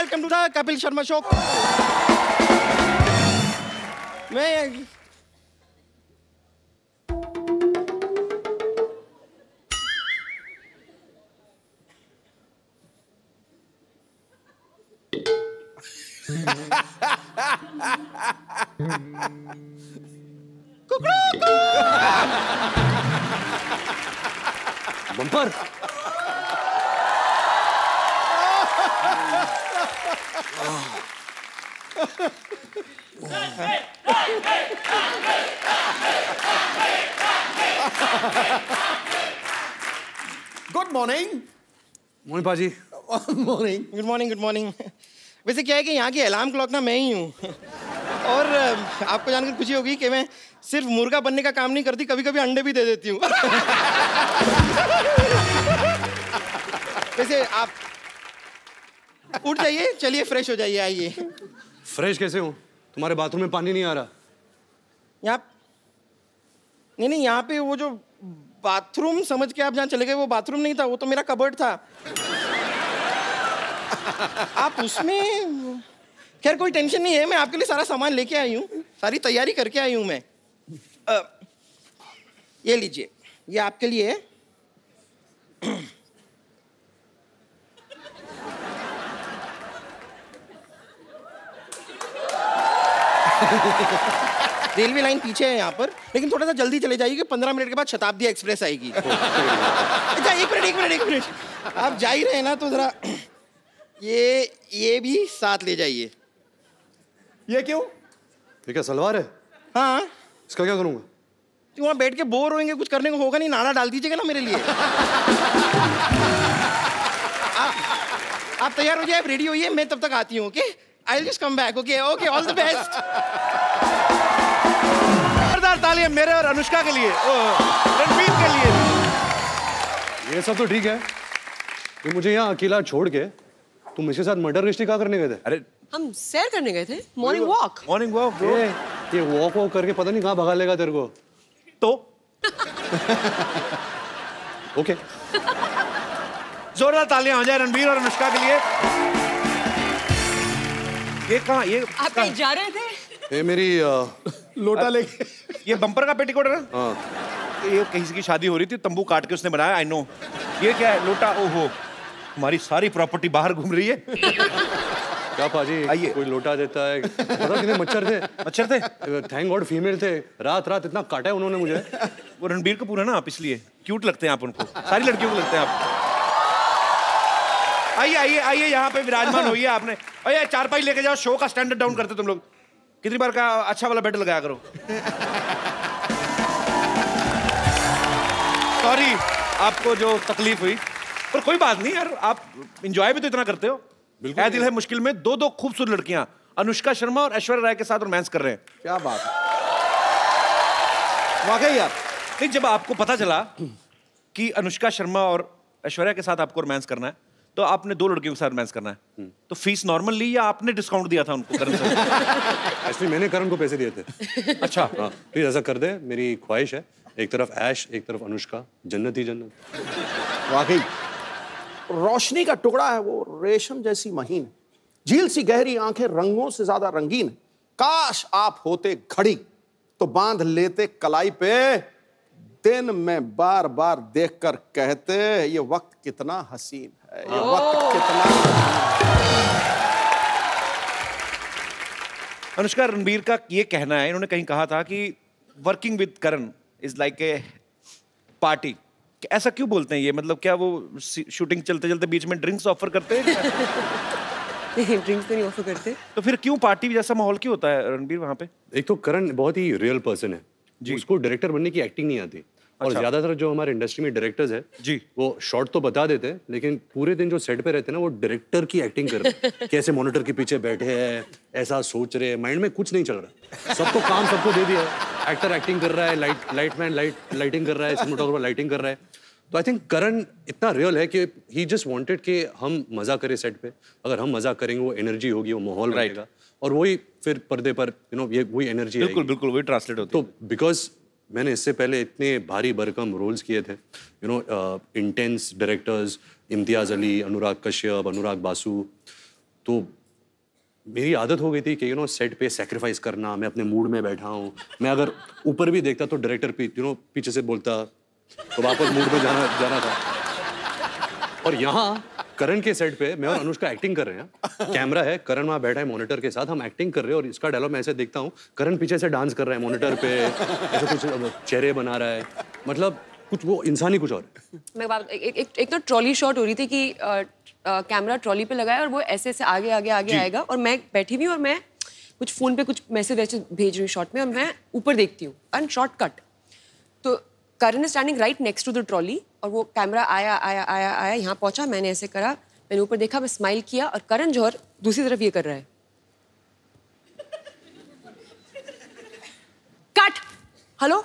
Welcome to the Kapil Sharma show. मैं Bumper. Good morning. Mohan paaji. Morning. Good morning, good morning. वैसे क्या है कि यहाँ की अलार्म क्लॉक ना मैं ही हूँ। और आपको जानकर खुशी होगी कि मैं सिर्फ मुर्गा बनने का काम नहीं करती, कभी कभी अंडे भी दे देती हूँ। वैसे आप उठ जाइए, चलिए फ्रेश हो जाइए, आइए। फ्रेश कैसे हूँ? तुम्हारे बाथरूम में पानी नहीं आ रहा? यहाँ नहीं, यहाँ पे वो जो बाथरूम समझ के आप जहाँ चले गए, वो बाथरूम नहीं था, वो तो मेरा कबर्ड था। आप उसमें, खैर कोई टेंशन नहीं है, मैं आपके लिए सारा सामान लेके आई हूँ, सारी तैयारी करके आई हूँ मैं। ये लीजिए, ये आपके लिए है। रेलवे लाइन पीछे है यहाँ पर, लेकिन थोड़ा सा जल्दी चले जाइए, 15 मिनट के बाद शताब्दी एक्सप्रेस आएगी। अच्छा एक मिनट, आप जा ही रहे हैं ना, तो जरा ये भी साथ ले जाइए। ये क्यों? ये क्या सलवार है? हाँ। इसका क्या करूँगा? तो वहाँ बैठ के बोर होंगे, कुछ करने को होगा नहीं, नाना डाल दीजिएगा ना मेरे लिए। आप तैयार हो जाए, आप रेडी होइए, मैं तब तक आती हूँ। Okay, I will just come back. Okay, all the best. जोरदार तालियां मेरे और अनुष्का के लिए, रणबीर के लिए। ये सब तो ठीक है, ये मुझे यहाँ अकेला छोड़ के तुम इसके साथ मर्डर मिस्ट्री क्या करने गए थे? अरे हम सैर करने गए थे, morning walk. Morning walk bro. ये वॉक करके पता नहीं कहाँ भगा लेगा तेरे को। तो ओके, जोरदार तालियां हो जाए रणबीर और अनुष्का के लिए। ये कहाँ, ये आप कहीं जा रहे थे? ये मेरी लोटा लेके, ये बम्पर का पेटीकोट है ना? हाँ। ये किसी की शादी हो रही थी, तंबू काट के उसने बनाया। I know. ये क्या है? लोटा। ओहो, हमारी सारी प्रॉपर्टी बाहर घूम रही है। क्या पाजी, आइए। कोई लोटा देता है? पता कितने मच्छर थे? मच्छर थे? थैंक गॉड फीमेल थे। रात रात इतना काटा है उन्होंने मुझे। वो रणबीर कपूर है ना आप, इसलिए क्यूट लगते हैं आप उनको, सारी लड़कियों को लगते हैं आप। आइए आइए आइए, यहाँ पे विराजमान होइए आपने। अरे चारपाई लेके जाओ, शो का स्टैंडर्ड डाउन करते तुम लोग। कितनी बार का अच्छा वाला बेड लगाया करो। सॉरी आपको जो तकलीफ हुई, पर कोई बात नहीं यार, आप एंजॉय भी तो इतना करते हो। है दिल है मुश्किल में दो खूबसूरत लड़कियां अनुष्का शर्मा और ऐश्वर्या राय के साथ रोमांस कर रहे हैं। क्या बात है, वाकई यार। नहीं, जब आपको पता चला कि अनुष्का शर्मा और ऐश्वर्या के साथ आपको रोमांस करना है, तो आपने 2 लड़कियों के साथ रोमांस करना है, तो फीस नॉर्मल ली या आपने डिस्काउंट दिया था उनको? करण सर एक्चुअली मैंने करण को पैसे दिए थे। अच्छा, हाँ, प्लीज ऐसा कर दे, मेरी ख्वाहिश है। एक तरफ ऐश, एक तरफ अनुष्का, जन्नत ही जन्नत। वाकई रोशनी का टुकड़ा है वो, रेशम जैसी महीन, झील सी गहरी आंखें, रंगों से ज्यादा रंगीन। काश आप होते घड़ी तो बांध लेते कलाई पे, दिन में बार बार देखकर कहते ये वक्त कितना हसीन है, ये वक्त कितना। अनुष्का, रणबीर का ये कहना है, इन्होंने कहीं कहा था कि working with Karan is like a party. ऐसा क्यों बोलते हैं ये? मतलब क्या वो शूटिंग चलते चलते बीच में ड्रिंक्स ऑफर करते हैं? नहीं, ड्रिंक्स तो नहीं ऑफर करते। तो फिर क्यों पार्टी जैसा माहौल क्यों होता है रणबीर वहां पे? एक तो करण बहुत ही रियल पर्सन है जी, उसको डायरेक्टर बनने की एक्टिंग नहीं आती। और ज्यादातर जो हमारे इंडस्ट्री में डायरेक्टर्स है जी, वो शॉर्ट तो बता देते हैं, लेकिन पूरे दिन जो सेट पे रहते हैं ना, वो डायरेक्टर की एक्टिंग कर रहे हैं। कैसे मॉनिटर के पीछे बैठे हैं, ऐसा सोच रहे हैं, माइंड में कुछ नहीं चल रहा। सबको काम सबको दे दिया है। एक्टर एक्टिंग कर रहा है, लाइटमैन लाइटिंग कर रहा है, सिनेमेटोग्राफर लाइटिंग कर रहा है। तो आई थिंक करण इतना रियल है कि ही जस्ट वांटेड कि हम मजा करें सेट पे। अगर हम मजा करेंगे, वो एनर्जी होगी, वो माहौल रहेगा, और वही फिर पर्दे पर ये वही एनर्जी। बिल्कुल बिल्कुल वही ट्रांसलेट होती है। तो बिकॉज मैंने इससे पहले इतने भारी भरकम रोल्स किए थे, इंटेंस डायरेक्टर्स, इम्तियाज़ अली, अनुराग कश्यप, अनुराग बासु, तो मेरी आदत हो गई थी कि सेट पे सेक्रीफाइस करना, मैं अपने मूड में बैठा हूँ, मैं अगर ऊपर भी देखता तो डायरेक्टर पीछे से बोलता तो वापस मूड में जाना था। और यहाँ करण के सेट पे मैं और अनुष्का एक्टिंग कर रहे हैं, कैमरा है, करण वहाँ बैठा है मॉनिटर के साथ, हम एक्टिंग कर रहे हैं और इसका डायलॉग मैं ऐसे देखता हूँ, करण पीछे से डांस कर रहा है मॉनिटर पे, ऐसे कुछ चेहरे बना रहा है, मतलब कुछ वो इंसान ही कुछ और है। मैं एक तो ट्रॉली शॉट हो रही थी कि कैमरा ट्रॉली पे लगाया और वो ऐसे ऐसे आगे आगे आगे आएगा और मैं बैठी हुई और मैं कुछ फोन पे कुछ मैसेज वैसे भेज रही हूँ शॉट में और मैं ऊपर देखती हूँ एंड शॉर्ट कट। तो Karan is standing right next to the trolley और वो कैमरा आया आया आया आया यहाँ पहुंचा, मैंने ऐसे करा, मैंने ऊपर देखा, मैं स्माइल किया और करण जौहर दूसरी तरफ ये कर रहा है, कट, हेलो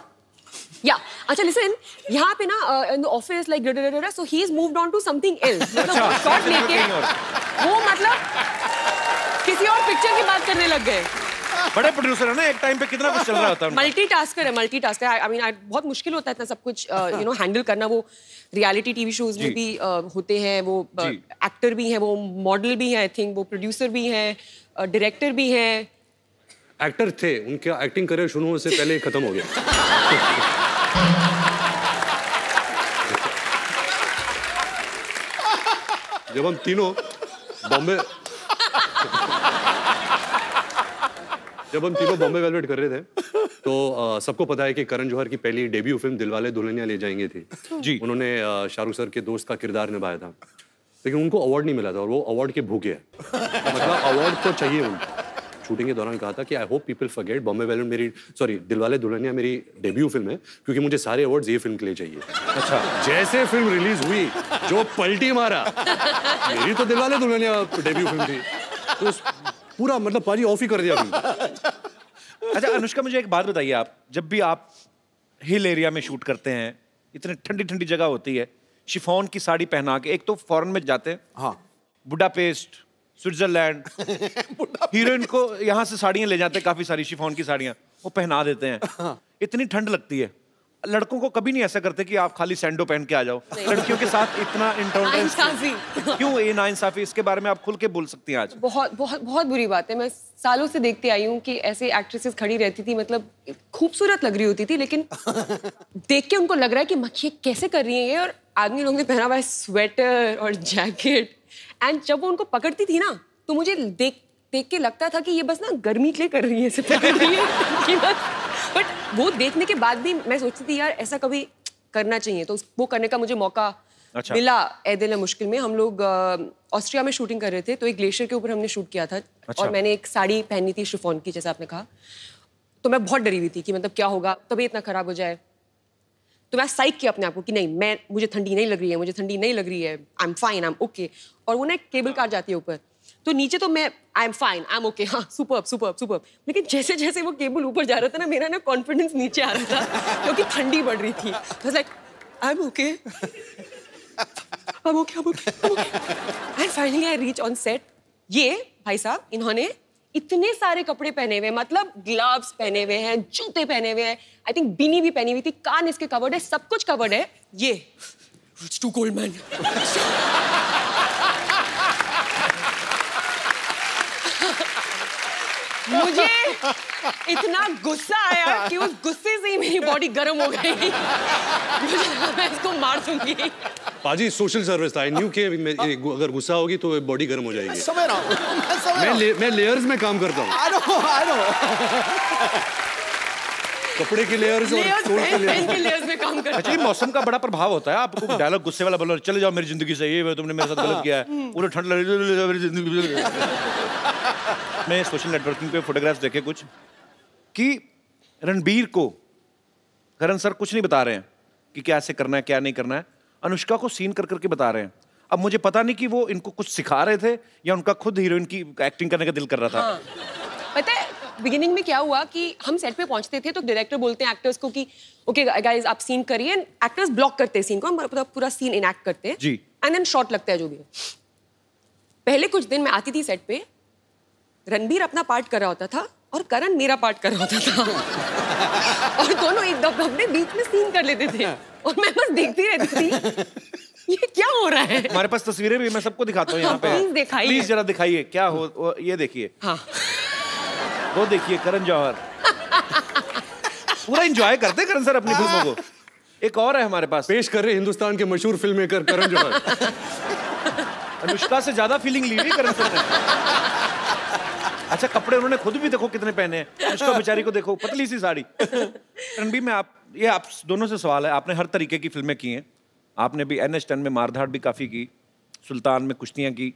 या अच्छा लिसन, यहाँ पे ना in the office like so he is moved on to something else, मतलब शॉट लेके वो मतलब किसी और पिक्चर की बात करने लग गए। बड़े प्रोड्यूसर है ना, एक टाइम पे कितना कुछ चल रहा होता है। मल्टीटास्कर है। आई मीन बहुत मुश्किल होता है इतना सब कुछ हैंडल करना। वो रियलिटी टीवी शोज में भी होते हैं, वो एक्टर भी हैं, वो मॉडल भी हैं, आई थिंक वो प्रोड्यूसर भी हैं, डायरेक्टर भी हैं। एक्टर थे, उनका एक्टिंग करियर शुरू होने से पहले ही खत्म हो गया। जब हम तीनों बॉम्बे वेलवेट कर रहे थे तो सबको पता है कि करण जौहर की पहली डेब्यू फिल्म दिलवाले दुल्हनिया ले जाएंगे थी जी। उन्होंने शाहरुख सर के दोस्त का किरदार निभाया था, लेकिन उनको अवार्ड नहीं मिला था और वो अवार्ड के भूखे हैं। मतलब अवार्ड तो चाहिए उनको। शूटिंग के दौरान कहा था कि I hope people forget Bombay velvet Dilwale Dulhania मेरी डेब्यू फिल्म है, क्योंकि मुझे सारे अवार्ड्स ये फिल्म के लिए चाहिए। अच्छा, जैसे फिल्म रिलीज हुई जो पलटी मारा, मेरी तो दिलवाले दुल्हनिया डेब्यू फिल्म थी, तो पूरा मतलब पाजी ऑफ ही कर दिया फिल्म। अच्छा अनुष्का, मुझे एक बात बताइए, आप जब भी आप हिल एरिया में शूट करते हैं, इतनी ठंडी ठंडी जगह होती है, शिफॉन की साड़ी पहना के, एक तो फॉरेन में जाते हैं, हाँ, बुडापेस्ट, स्विट्जरलैंड, हीरोइन को यहाँ से साड़ियाँ ले जाते हैं, काफी सारी शिफॉन की साड़ियाँ, वो पहना देते हैं। हाँ। इतनी ठंड लगती है, लड़कों को कभी नहीं ऐसा करते कि आप खाली सैंडो पहन के आ जाओ? लड़कियों के साथ इतना इंटॉलरेंस क्यों? ये नाइंसाफी, इसके बारे में आप खुल के बोल सकती हैं आज। बहुत बहुत बहुत बुरी बात है। मैं सालों से देखते आई हूँ कि ऐसे एक्ट्रेसेस खड़ी रहती थी, मतलब खूबसूरत लग रही होती थी, लेकिन देख के उनको लग रहा है कि मक्खी कैसे कर रही है ये, और आदमी लोगों ने पहना हुआ है स्वेटर और जैकेट, एंड जब वो उनको पकड़ती थी ना तो मुझे देख के लगता था कि ये बस ना गर्मी के लिए कर रही है, ऐसे पकड़ रही है बट वो देखने के बाद भी मैं सोचती थी यार ऐसा कभी करना चाहिए, तो वो करने का मुझे मौका मिला। ए दिल है मुश्किल में हम लोग ऑस्ट्रिया में शूटिंग कर रहे थे, तो एक ग्लेशियर के ऊपर हमने शूट किया था। और मैंने एक साड़ी पहनी थी शिफॉन की, जैसे आपने कहा, तो मैं बहुत डरी हुई थी कि मतलब क्या होगा, तबीयत इतना खराब हो जाए। तो मैं साइक किया अपने आप को कि नहीं, मुझे ठंडी नहीं लग रही है, मुझे ठंडी नहीं लग रही है, I am fine, I am okay. और वो ना एक केबल कार जाती है ऊपर, तो नीचे तो मैं I am fine, I am okay, हाँ सुपर्ब सुपर्ब सुपर्ब, लेकिन जैसे जैसे वो केबल ऊपर जा रहा था ना, मेरा ना कॉन्फिडेंस नीचे आ रहा था क्योंकि ठंडी बढ़ रही थी। तो like I am okay, I'm okay. And finally I reach on set. ये भाई साहब इन्होंने इतने सारे कपड़े पहने हुए, मतलब ग्लव्स पहने हुए हैं, जूते पहने हुए हैं, आई थिंक बीनी भी पहनी हुई थी, कान इसके कवर्ड है, सब कुछ कवर्ड है। ये It's too cold man. मुझे इतना गुस्सा आया कि उस गुस्से से ही मेरी बॉडी गर्म हो गई। मुझे लगा मैं इसको मार दूंगी। पाजी सोशल सर्विस था, आई न्यू कि अगर गुस्सा होगी तो बॉडी गर्म हो जाएगी। समझ रहा हूँ, मैं लेयर्स में काम करता हूँ। I know. कपड़े के लेयर्स और सोल के लेयर्स में काम करता। अच्छा, ये मौसम का बड़ा प्रभाव होता है। आपको डायलॉग गुस्से वाला बोलो, चले जाओ मेरी जिंदगी से, ये तुमने मेरे साथ गलत किया है, पूरा ठंड लग रही है मेरी जिंदगी। मैं सोशल नेटवर्किंग पे फोटोग्राफ्स देखे कुछ कि रणबीर को करण सर कुछ नहीं बता रहे हैं कि क्या ऐसे करना है क्या नहीं करना है, अनुष्का को सीन कर करके बता रहे हैं। अब मुझे पता नहीं कि वो इनको कुछ सिखा रहे थे या उनका खुद हीरोइन की एक्टिंग करने का दिल कर रहा था। हाँ। पता है बिगिनिंग में क्या हुआ कि हम सेट पे पहुंचते थे तो डायरेक्टर बोलते हैं एक्टर्स को कि ओके गाइस आप सीन करिए, एक्टर्स ब्लॉक करते हैं सीन को, हम पूरा सीन इनएक्ट करते हैं जी, एंड देन शॉट लगता है जो भी है। पहले कुछ दिन मैं आती थी सेट पे, रणबीर अपना पार्ट कर रहा होता था और करण मेरा पार्ट कर रहा होता था और दोनों एक अपने बीच में सीन कर लेते थे और मैं बस देखती रहती थी ये क्या हो रहा है? हमारे पास तस्वीरें भी, मैं सबको दिखाता हूँ यहाँ पे। प्लीज दिखाइए। प्लीज जरा दिखाइए क्या हो, ये देखिए। हाँ। वो देखिए करण जौहर पूरा एंजॉय करते हैं करण सर अपनी फिल्मों को। एक और है हमारे पास, पेश कर रहे हिंदुस्तान के मशहूर फिल्म मेकर करण जौहर। अनुष्का से ज्यादा फीलिंग ली हुई करण सर ने। अच्छा कपड़े उन्होंने खुद भी देखो कितने पहने हैं। अनुष्का बेचारी को देखो, पतली सी साड़ी। रणबीर में आप दोनों से सवाल है, आपने हर तरीके की फिल्में की हैं। आपने भी NH10 में मारधाड़ भी काफी की, सुल्तान में कुश्तियां की,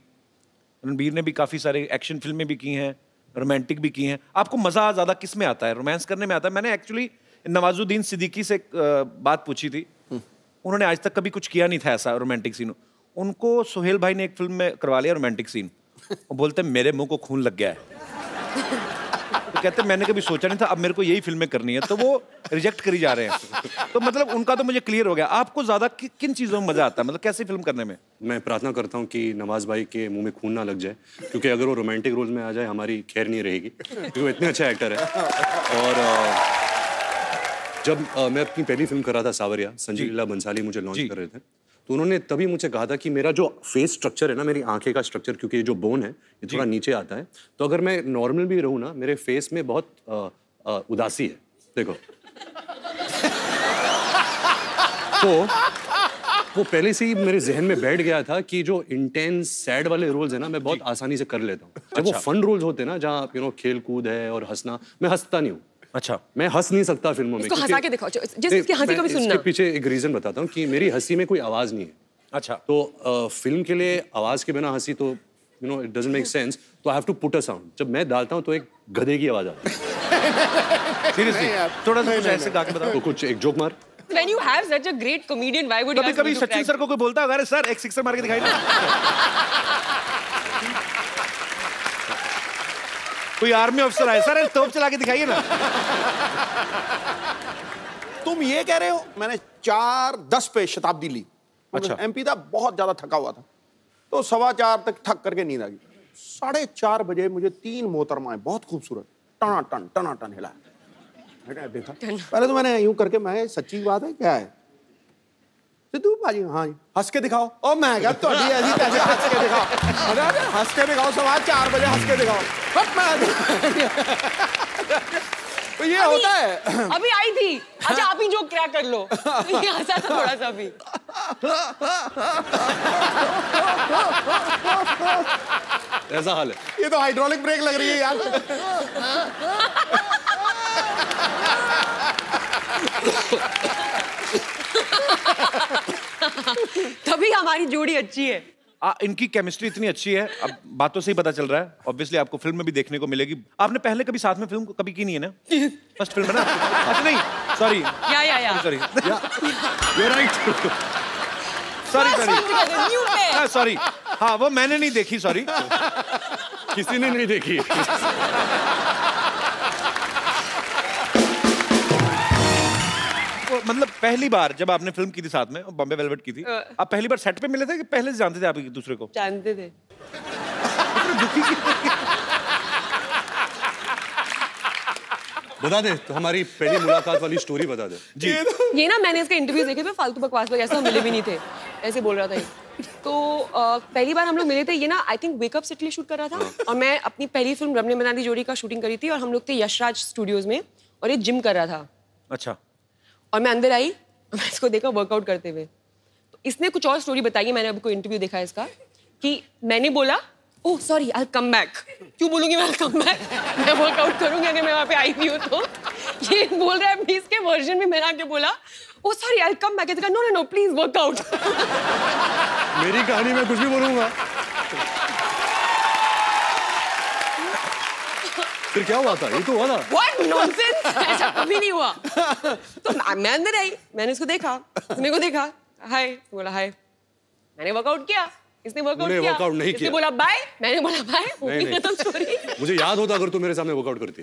रणबीर ने भी काफी सारे एक्शन फिल्में भी की हैं, रोमांटिक भी की हैं। आपको मजा ज्यादा किस में आता है, रोमांस करने में आता है? मैंने एक्चुअली नवाजुद्दीन सिद्दीकी से बात पूछी थी, उन्होंने आज तक कभी कुछ किया नहीं था ऐसा रोमांटिक सीन। उनको सोहेल भाई ने एक फिल्म में करवा लिया रोमांटिक सीन, वो बोलते मेरे मुंह को खून लग गया है। तो कहते मैंने कभी सोचा नहीं था, अब मेरे को यही फिल्में करनी है, तो वो रिजेक्ट करी जा रहे हैं। तो मतलब उनका तो मुझे क्लियर हो गया। आपको ज्यादा किन चीजों में मजा आता है, मतलब कैसी फिल्म करने में? मैं प्रार्थना करता हूँ कि नवाज भाई के मुंह में खून ना लग जाए, क्योंकि अगर वो रोमांटिक रोल में आ जाए हमारी खैर नहीं रहेगी, क्योंकि वो इतने अच्छा एक्टर है। और जब मैं अपनी पहली फिल्म कर रहा था सावरिया, संजय लीला बंसाली मुझे लॉन्च कर रहे थे, तो उन्होंने तभी मुझे कहा था कि मेरा जो फेस स्ट्रक्चर है ना, मेरी आंखें का स्ट्रक्चर, क्योंकि ये जो बोन है ये थोड़ा नीचे आता है, तो अगर मैं नॉर्मल भी रहूँ ना, मेरे फेस में बहुत उदासी है, देखो। तो वो पहले से ही मेरे जहन में बैठ गया था कि जो इंटेंस सैड वाले रोल्स है ना, मैं बहुत आसानी से कर लेता हूँ। जब वो फन रोल्स होते हैं ना, जहाँ खेल कूद है और हंसना, मैं हंसता नहीं हूँ। अच्छा, मैं हंस नहीं सकता फिल्मों में। इसको हंसा के दिखाओ, जिसकी हंसी को भी सुनना। इसके पीछे एक रीजन बताता हूँ कि मेरी हंसी में कोई आवाज नहीं है। अच्छा, तो फिल्म के लिए आवाज के बिना हंसी तो इट डजंट मेक सेंस, तो I have to put a sound. जब मैं डालता हूँ तो एक गधे की आवाज आती है। सीरियसली थोड़ा सा कुछ ऐसे गा के बताओ। तो कुछ एक जोक मार। When you have such a great comedian, why would you ask कभी me to Sachin crack? Sir को कोई बोलता है अरे सर एक सिक्सर मार के दिखाई ना। कोई आर्मी अफसर आए, सर तोप चला के दिखाइए ना। तुम ये कह रहे हो मैंने 4:10 पे शताब्दी ली। अच्छा। MP था, बहुत ज्यादा थका हुआ था, तो 4:15 तक थक करके नींद आ गई। 4:30 बजे मुझे 3 मोहतरमाएं बहुत खूबसूरत टनाटन हिला। मैंने देखा, पहले तो मैंने यूं करके, मैं सच्ची बात है क्या है सिद्धू भाजी? हाँ जी। हंस के दिखाओ। ओ मैं क्या तो ऐसी तैसी हंस के दिखाओ। अरे हंस के दिखाओ, 4:15 बजे हंस के दिखाओ। तो ये होता है। अभी आई थी। अच्छा आप ही जो क्रैक कर लो। ये हंसा था थोड़ा सा भी। ऐसा हाल है। ये तो हाइड्रोलिक ब्रेक लग रही है यार। तभी हमारी जोड़ी अच्छी है। इनकी केमिस्ट्री इतनी अच्छी है, अब बातों से ही पता चल रहा है। ऑब्वियसली आपको फिल्म में भी देखने को मिलेगी। आपने पहले कभी साथ में फिल्म कभी की नहीं है ना? फर्स्ट फिल्म है ना? अच्छा नहीं, सॉरी या sorry you are right. Sorry हाँ वो मैंने नहीं देखी, सॉरी। किसी ने नहीं देखी। मतलब पहली बार जब आपने फिल्म की थी साथ में, बॉम्बे वेलवेट की थी, आप पहली बार सेट पे मिले थे कि पहले से जानते थे आप एक दूसरे को? जानते थे। बता दे तो हमारी पहली मुलाकात वाली स्टोरी बता दे। जी ये ना मैंने इसके इंटरव्यू देखे थे, फालतू बकवास वगैरह, ऐसा मिले भी नहीं थे, ऐसे बोल रहा था ये। तो पहली बार हम लोग मिले थे, ये ना I think wake up city shoot कर रहा था, और मैं अपनी पहली फिल्म रब ने बना दी जोड़ी का शूटिंग करी थी, और हम लोग थे यशराज स्टूडियोज में, और ये जिम कर रहा था। अच्छा। और मैं अंदर आई, मैं इसको देखा वर्कआउट करते हुए। तो इसने कुछ और स्टोरी बताई है, मैंने अभी कोई इंटरव्यू देखा है इसका, कि मैंने बोला oh sorry I come back. क्यों बोलूंगी मैं कम बैक? मैं वर्कआउट करूंगी अगर मैं वहां पे आई भी हूँ तो। ये बोल रहा है अपनी इसके वर्जन में, मैंने आके बोला oh sorry I come back. No no no please workout. मेरी कहानी में कुछ भी बोलूंगा। फिर क्या हुआ था? ये तो हुआ था। What nonsense! ऐसा कभी नहीं हुआ। तो मैं अंदर आई, मैंने इसको देखा, मेरे को देखा, हाय, बोला हाय, मैंने वर्कआउट किया, इसने वर्कआउट किया, वर्कआउट नहीं इसने किया। बोला बाय, मैंने बोला बाय, हो गई नहीं। खत्म स्टोरी। मुझे याद होता अगर तू मेरे सामने वर्कआउट करती।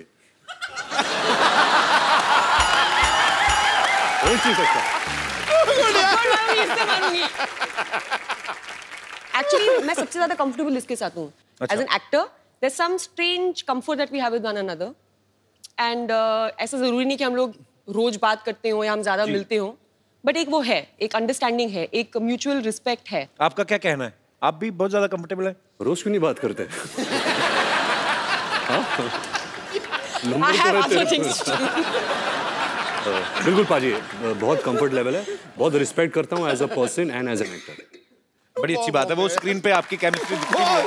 हो नहीं सकता। एक्चुअली मैं सबसे ज्यादा कंफर्टेबल इसके साथ हूँ as an actor. There's some strange comfort that we have with one another, and ऐसा जरूरी नहीं कि हम लोग रोज बात करते हो या हम ज्यादा मिलते हो, बट एक वो है, एक अंडरस्टैंडिंग है, एक म्यूचुअल रिस्पेक्ट है। आपका क्या कहना है? आप भी बहुत ज्यादा कंफर्टेबल है? रोज क्यों नहीं बात करते? I have other things to do. बिल्कुल पाजी, बहुत कंफर्ट लेवल है, बहुत रिस्पेक्ट करता हूँ as a person and as an actor. बड़ी अच्छी बात है, वो स्क्रीन पे आपकी केमिस्ट्री दिखती है।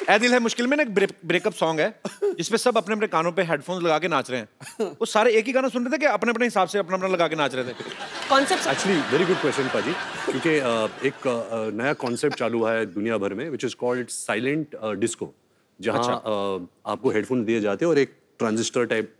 ऐ दिल है मुश्किल में ना एक ब्रेकअप सॉन्ग है जिसपे सब अपने अपने कानों पे हेडफोन्स लगा के नाच रहे हैं। वो सारे एक ही गाना सुन रहे थे कि अपने अपने हिसाब से अपना अपना लगा के नाच रहे थे? Concept actually very good question पाजी, क्योंकि एक नया कॉन्सेप्ट चालू हुआ है दुनिया भर में which is called silent disco, जहाँ आपको हेडफोन दिए जाते हैं और एक ट्रांजिस्टर टाइप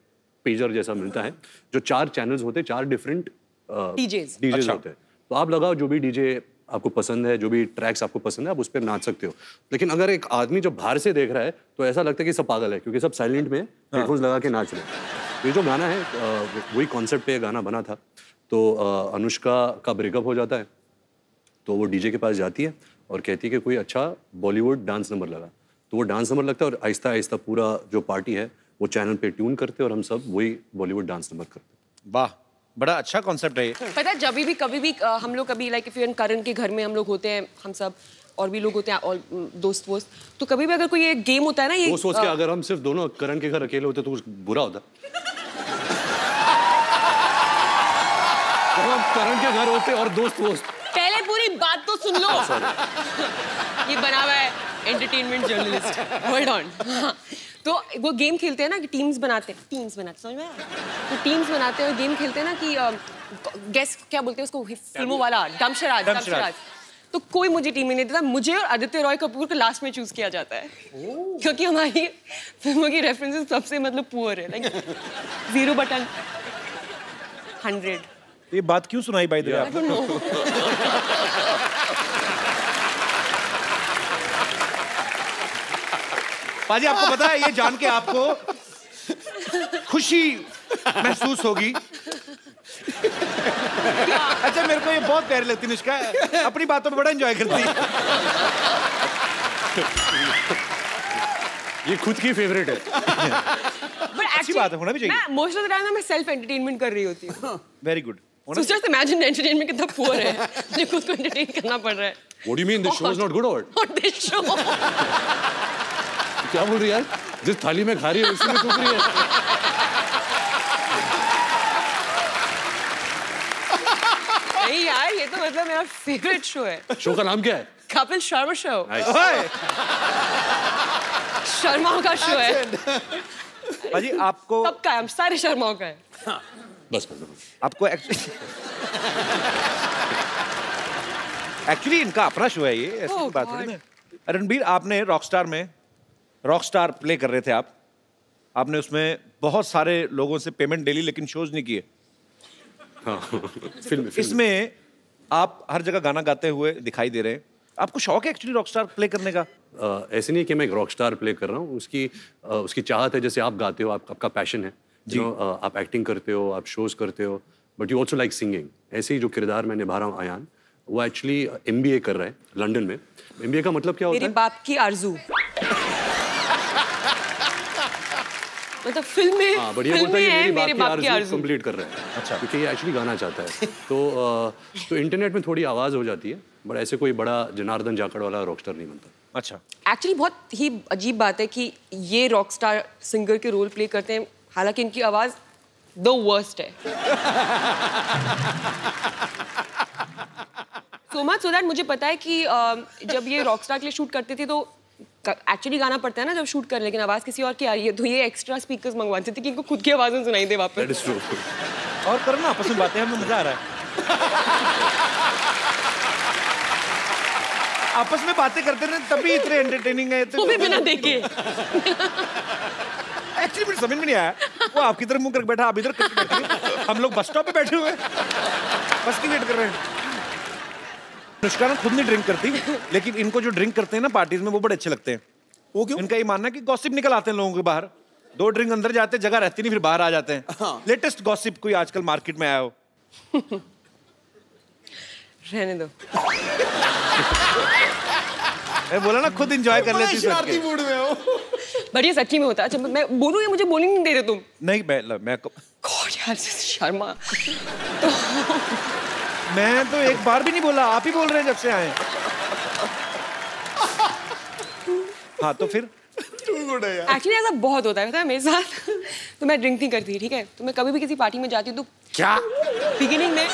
पेजर जैसा मिलता है, जो 4 चैनल्स होते हैं, 4 डिफरेंट डीजेज होते हैं। तो आप लगाओ जो भी डीजे आपको पसंद है, जो भी ट्रैक्स आपको पसंद है, आप उस पर नाच सकते हो। लेकिन अगर एक आदमी जब बाहर से देख रहा है तो ऐसा लगता है कि सब पागल है, क्योंकि सब साइलेंट में हेडफोन्स लगा के नाच रहे हैं। ये जो गाना है वही कॉन्सेप्ट पे गाना बना था। तो अनुष्का का ब्रेकअप हो जाता है, तो वो डीजे के पास जाती है और कहती है कि कोई अच्छा बॉलीवुड डांस नंबर लगा। तो वो डांस नंबर लगता है और आहिस्ता आहिस्ता पूरा जो पार्टी है वो चैनल पे ट्यून करते हैं और हम सब वही बॉलीवुड डांस नंबर करते हैं। वाह, बड़ा अच्छा कॉन्सेप्ट है ये। पता है, जब भी कभी भी हम लोग कभी लाइक इफ यू एन करण के घर में हम लोग होते हैं, हम सब और भी लोग होते हैं और दोस्त वोस्त, तो कभी भी अगर कोई ये गेम होता है ना, ये वो सोच के अगर हम सिर्फ दोनों करण के घर अकेले होते तो कुछ बुरा होता। तो हम करण के घर होते और दोस्त वोस्त। पहले पूरी बात तो सुन लो। ये बना हुआ है एंटरटेनमेंट जर्नलिस्ट, होल्ड ऑन। तो वो गेम खेलते हैं ना कि टीम्स बनाते समझ में आया? तो टीम्स बनाते हैं और गेम खेलते हैं ना कि गेस क्या बोलते हैं उसको, फिल्मों वाला दमशराज। तो कोई मुझे टीम में नहीं देता, मुझे और आदित्य रॉय कपूर को लास्ट में चूज किया जाता है, क्योंकि हमारी फिल्मों की रेफरेंसेस सबसे मतलब पुअर है, लाइक 0 बटन 100। ये बात क्यों सुनाई by the way? I don't know. पाजी, आपको पता है ये जान के आपको खुशी महसूस होगी। अच्छा, मेरे को ये बहुत प्यारी लगती है निष्का, अपनी बातों में बड़ा एंजॉय करती है। ये खुद की फेवरेट है। अच्छी बात है, होना भी चाहिए। मैं मोस्ट ऑफ द टाइम मैं सेल्फ एंटरटेनमेंट कर रही होती हूँ। Very good. So just imagine entertainment कितना पुअर है, मुझे खुद को एंटरटेन करना पड़ रहा है। What do you mean? This show is not good or what? Not this show. क्या बोल रही है यार? जिस थाली में खा रही है उसी में थूक रही है। नहीं यार, ये तो मतलब मेरा फेवरेट शो है। शो का नाम क्या है? कपिल शर्मा शो। Nice. शर्माओं का शो है। पाजी, आपको सबका है, हम सारे शर्माओं का है। बस। आपको एक्चुअली इनका अपना शो है ये, ऐसी बात नहीं है। रणबीर, आपने रॉकस्टार प्ले कर रहे थे आपने उसमें बहुत सारे लोगों से पेमेंट ले ली लेकिन शोज नहीं किए। हाँ, फिल्म। इसमें आप हर जगह गाना गाते हुए दिखाई दे रहे हैं। आपको शौक है एक्चुअली रॉकस्टार प्ले करने का? ऐसे नहीं कि मैं एक रॉकस्टार प्ले कर रहा हूँ, उसकी चाहत है। जैसे आप गाते हो, आपका पैशन है जी, आप एक्टिंग करते हो, आप शोज करते हो, but you also like singing. ऐसे ही जो किरदार मैं निभा रहा हूँ अयान, वो एक्चुअली MBA कर रहा है लंदन में। MBA का मतलब क्या होता है? मेरे बाप की आरज़ू। मतलब फिल्म में, हाँ, बढ़िया बोलता है कि मेरे बाप की आरज़ू कंप्लीट कर रहा है। अच्छा, क्योंकि ये एक्चुअली गाना चाहता है। तो इंटरनेट में थोड़ी आवाज़ हो जाती है, बट ऐसे कोई बड़ा जनार्दन जाखड़ वाला रॉकस्टार नहीं बनता। अच्छा। एक्चुअली बहुत ही अजीब बात है कि ये रॉकस्टार सिंगर के रोल प्ले करते हैं, हालांकि इनकी आवाज द वर्स्ट है। सो मच सो दैट मुझे पता है कि जब ये रॉकस्टार के लिए शूट करते थे तो एक्चुअली गाना पड़ता है ना जब शूट कर, लेकिन आवाज किसी और की आ रही है, तो ये एक्स्ट्रा स्पीकर्स मंगवाते थे कि इनको खुद की आवाज़ सुनाई दे वापस। That is true. और करो ना, आपस में बातें, हमें मजा आ रहा है। आपस में बातें करते रहे तभी इतने एंटरटेनिंग है। वो भी बिना देखे। एक्चुअली मुझे समझ में नहीं आया, वो आपकी तरफ मुंह करके बैठा, आप इधर करके बैठे, हम लोग बस स्टॉप पे बैठे हुए बस की वेट कर रहे हैं। अनुष्का ना खुद नहीं ड्रिंक करती, लेकिन इनको जो ड्रिंक करते हैं ना पार्टीज में वो बड़े अच्छे लगते हैं। वो क्यों? इनका ये मानना है कि गॉसिप निकल आते हैं लोगों के बाहर, 2 ड्रिंक अंदर जाते हैं, जगह रहती नहीं, फिर बाहर आ जाते हैं। लेटेस्ट गॉसिप कोई आजकल मार्केट में आया हो? रहने दो। मैं बोला ना खुद एंजॉय कर लेती शरारती मूड में हो। बट ये सच्ची में होता है। अच्छा मैं बोलूँ या मुझे बोलने नहीं दे रहे तुम? नहीं मैं गॉड यार शर्मा। मैं तो एक बार भी नहीं बोला, आप ही बोल रहे हैं जब से आए। हाँ तो फिर एक्चुअली ऐसा बहुत होता है पता है मेरे साथ। तो मैं ड्रिंक नहीं करती, ठीक है? तो मैं कभी भी किसी पार्टी में जाती हूँ तो क्या बिगिनिंग में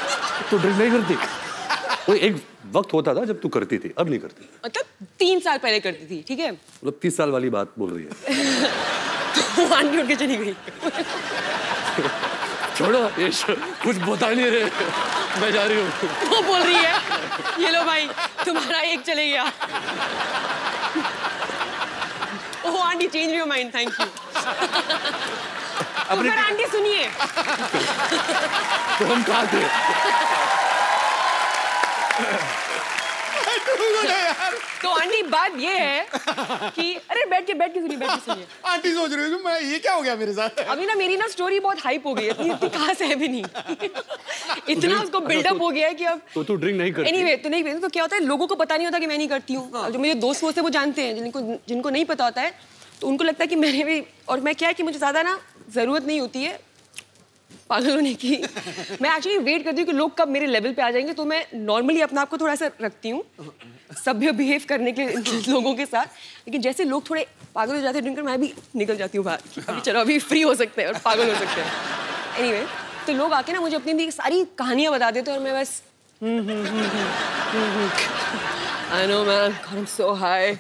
तू ड्रिंक नहीं करती? वो एक वक्त होता था जब तू करती थी, अब नहीं करती। मतलब 3 साल पहले करती थी, ठीक है? मतलब 30 साल वाली बात बोल रही है। तो आंटी उठ के चली गई। छोड़ो ये कुछ बता नहीं रहे, मैं जा रही हूँ। वो बोल रही है ये लो भाई तुम्हारा एक चले गया। Oh aunty change your mind, thank you. तो फिर आंटी सुनिए। तो हम कहाँ थे? तो आंटी बात ये है कि अरे बैठ के सुनिए। आंटी सोच रही है मैं ये क्या हो गया मेरे साथ? अभी ना मेरी ना स्टोरी बहुत हाइप हो गई है, इतनी खास है भी नहीं। इतना उसको बिल्डअप हो गया है कि अब तो तू ड्रिंक नहीं करती? एनीवे तो नहीं पीती। तो क्या होता है लोगों को पता नहीं होता कि मैं नहीं करती हूँ। जो मेरे दोस्त वोस्त है वो जानते हैं, जिनको नहीं पता होता है तो उनको लगता है कि मैंने भी। और मैं क्या है कि मुझे ज़्यादा ना ज़रूरत नहीं होती है पागल होने की। मैं एक्चुअली वेट करती हूँ कि लोग कब मेरे लेवल पे आ जाएंगे, तो मैं नॉर्मली अपने आप को थोड़ा सा रखती हूँ सभ्य बिहेव करने के लोगों के साथ। लेकिन जैसे लोग थोड़े पागल हो जाते हैं ड्रिंकर, मैं भी निकल जाती हूँ बाहर। अभी चलो अभी फ्री हो सकते हैं और पागल हो सकते हैं। एनीवे तो लोग आके ना मुझे अपनी सारी कहानियाँ बता देते हैं और मैं बस I know man, I'm so high।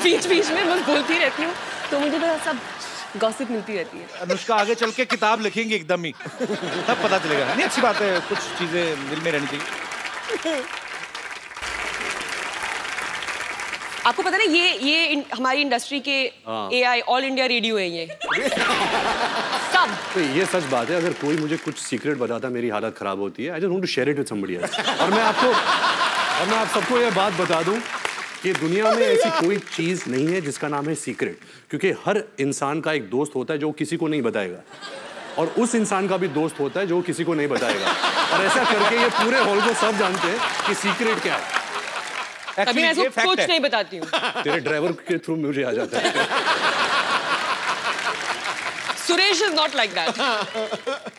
बीच में बस बोलती रहती हूँ, तो मुझे तो सब गॉसिप मिलती रहती है। अनुष्का आगे चल के किताब लिखेंगी एकदम ही, तब पता चलेगा। नहीं अच्छी बात है, कुछ चीजें दिल में रहनी चाहिए। आपको पता ना ये हमारी इंडस्ट्री के AI ऑल इंडिया रेडियो है ये। सब तो ये सच बात है, अगर कोई मुझे कुछ सीक्रेट बताता मेरी हालत खराब होती है, I just want to share it with somebody else. और मैं आप सबको ये बात बता दूं कि दुनिया में ऐसी कोई चीज नहीं है जिसका नाम है सीक्रेट, क्योंकि हर इंसान का एक दोस्त होता है जो किसी को नहीं बताएगा, और उस इंसान का भी दोस्त होता है जो किसी को नहीं बताएगा। और ऐसा करके ये पूरे हॉल को सब जानते हैं कि सीक्रेट क्या है। कभी मैं ऐसा कुछ नहीं बताती हूँ। तेरे ड्राइवर के थ्रू मुझे आ जाता है। Suresh is not like that.